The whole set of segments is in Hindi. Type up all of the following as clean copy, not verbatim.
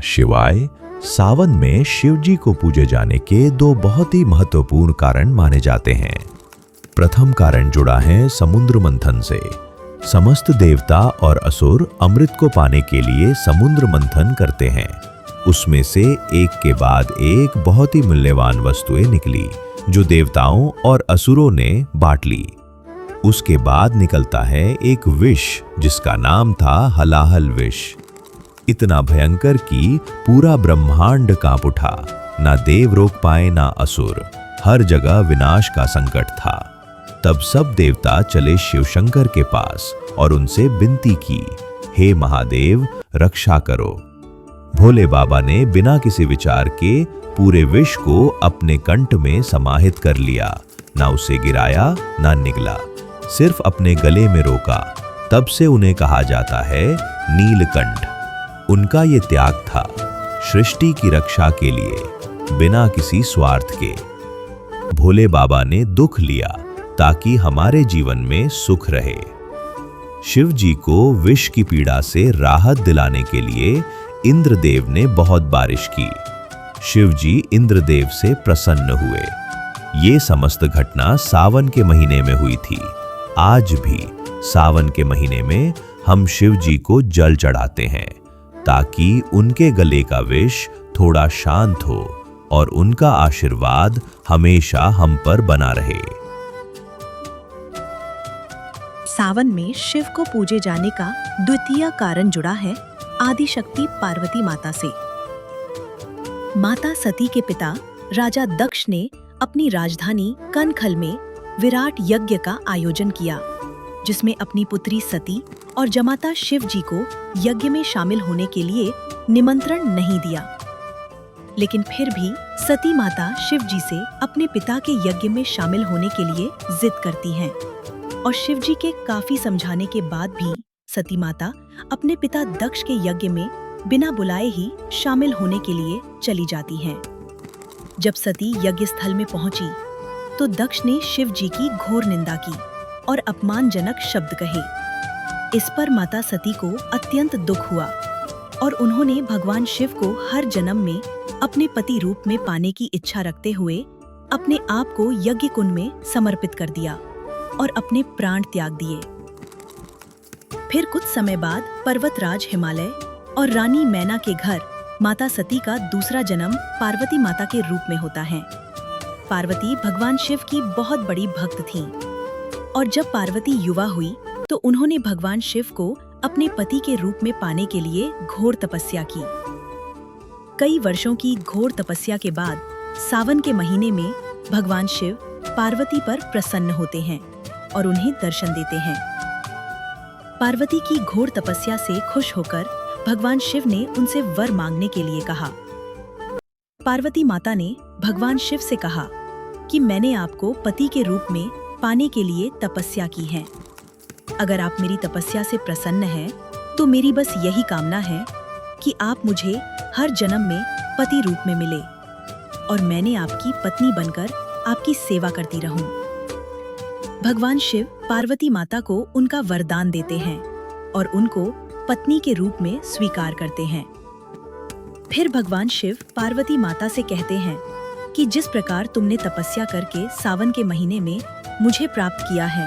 शिवाय। सावन में शिव जी को पूजे जाने के दो बहुत ही महत्वपूर्ण कारण माने जाते हैं। प्रथम कारण जुड़ा है समुद्र मंथन से। समस्त देवता और असुर अमृत को पाने के लिए समुद्र मंथन करते हैं। उसमें से एक के बाद एक बहुत ही मूल्यवान वस्तुएं निकली, जो देवताओं और असुरों ने बांट ली। उसके बाद निकलता है एक विष, जिसका नाम था हलाहल विष। इतना भयंकर कि पूरा ब्रह्मांड कांप उठा। ना देव रोक पाए ना असुर, हर जगह विनाश का संकट था। तब सब देवता चले शिव शंकर के पास और उनसे विनती की, हे महादेव रक्षा करो। भोले बाबा ने बिना किसी विचार के पूरे विष को अपने कंठ में समाहित कर लिया। ना उसे गिराया ना निगला, सिर्फ अपने गले में रोका। तब से उन्हें कहा जाता है नीलकंठ। उनका ये त्याग था सृष्टि की रक्षा के लिए, बिना किसी स्वार्थ के। भोले बाबा ने दुख लिया ताकि हमारे जीवन में सुख रहे। शिव जी को विष की पीड़ा से राहत दिलाने के लिए इंद्रदेव ने बहुत बारिश की। शिव जी इंद्रदेव से प्रसन्न हुए। ये समस्त घटना सावन के महीने में हुई थी। आज भी सावन के महीने में हम शिव जी को जल चढ़ाते हैं, ताकि उनके गले का विष थोड़ा शांत हो और उनका आशीर्वाद हमेशा हम पर बना रहे। सावन में शिव को पूजे जाने का द्वितीय कारण जुड़ा है आदिशक्ति पार्वती माता से। माता सती के पिता राजा दक्ष ने अपनी राजधानी कनखल में विराट यज्ञ का आयोजन किया, जिसमें अपनी पुत्री सती और जमाता शिव जी को यज्ञ में शामिल होने के लिए निमंत्रण नहीं दिया। लेकिन फिर भी सती माता शिव जी से अपने पिता के यज्ञ में शामिल होने के लिए जिद करती हैं, और शिव जी के काफी समझाने के बाद भी सती माता अपने पिता दक्ष के यज्ञ में बिना बुलाए ही शामिल होने के लिए चली जाती हैं। जब सती यज्ञ स्थल में पहुंची तो दक्ष ने शिव जी की घोर निंदा की और अपमानजनक शब्द कहे। इस पर माता सती को अत्यंत दुख हुआ और उन्होंने भगवान शिव को हर जन्म में अपने पति रूप में पाने की इच्छा रखते हुए अपने आप को यज्ञ कुंड में समर्पित कर दिया और अपने प्राण त्याग दिए। फिर कुछ समय बाद पर्वतराज हिमालय और रानी मैना के घर माता सती का दूसरा जन्म पार्वती माता के रूप में होता है। पार्वती भगवान शिव की बहुत बड़ी भक्त थीं, और जब पार्वती युवा हुई तो उन्होंने भगवान शिव को अपने पति के रूप में पाने के लिए घोर तपस्या की। कई वर्षों की घोर तपस्या के बाद सावन के महीने में भगवान शिव पार्वती पर प्रसन्न होते हैं और उन्हें दर्शन देते हैं। पार्वती की घोर तपस्या से खुश होकर भगवान शिव ने उनसे वर मांगने के लिए कहा। पार्वती माता ने भगवान शिव से कहा कि मैंने आपको पति के रूप में पाने के लिए तपस्या की है। अगर आप मेरी तपस्या से प्रसन्न हैं, तो मेरी बस यही कामना है कि आप मुझे हर जन्म में पति रूप में मिले और मैंने आपकी पत्नी बनकर आपकी सेवा करती रहूं। भगवान शिव पार्वती माता को उनका वरदान देते हैं और उनको पत्नी के रूप में स्वीकार करते हैं। फिर भगवान शिव पार्वती माता से कहते हैं कि जिस प्रकार तुमने तपस्या करके सावन के महीने में मुझे प्राप्त किया है,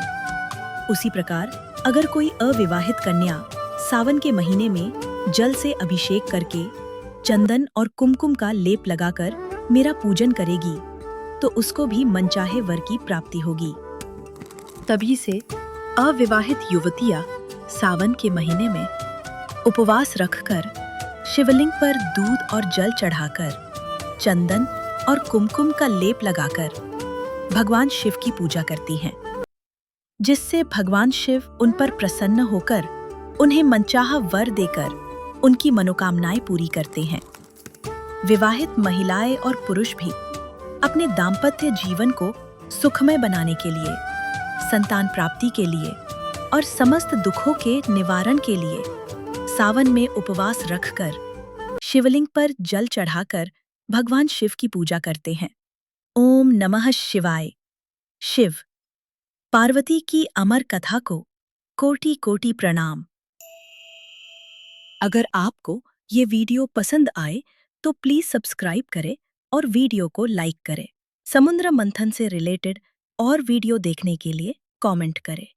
उसी प्रकार अगर कोई अविवाहित कन्या सावन के महीने में जल से अभिषेक करके चंदन और कुमकुम का लेप लगाकर मेरा पूजन करेगी, तो उसको भी मनचाहे वर की प्राप्ति होगी। तभी से अविवाहित युवतियां सावन के महीने में उपवास रखकर शिवलिंग पर दूध और जल चढ़ाकर चंदन और कुमकुम का लेप लगाकर भगवान शिव की पूजा करती हैं, जिससे भगवान शिव उन पर प्रसन्न होकर उन्हें मनचाहा वर देकर उनकी मनोकामनाएं पूरी करते हैं। विवाहित महिलाएं और पुरुष भी अपने दाम्पत्य जीवन को सुखमय बनाने के लिए, संतान प्राप्ति के लिए और समस्त दुखों के निवारण के लिए सावन में उपवास रखकर शिवलिंग पर जल चढ़ाकर भगवान शिव की पूजा करते हैं। ओम नमः शिवाय। शिव पार्वती की अमर कथा को कोटि कोटि प्रणाम। अगर आपको ये वीडियो पसंद आए तो प्लीज सब्सक्राइब करें और वीडियो को लाइक करें। समुद्र मंथन से रिलेटेड और वीडियो देखने के लिए कमेंट करें।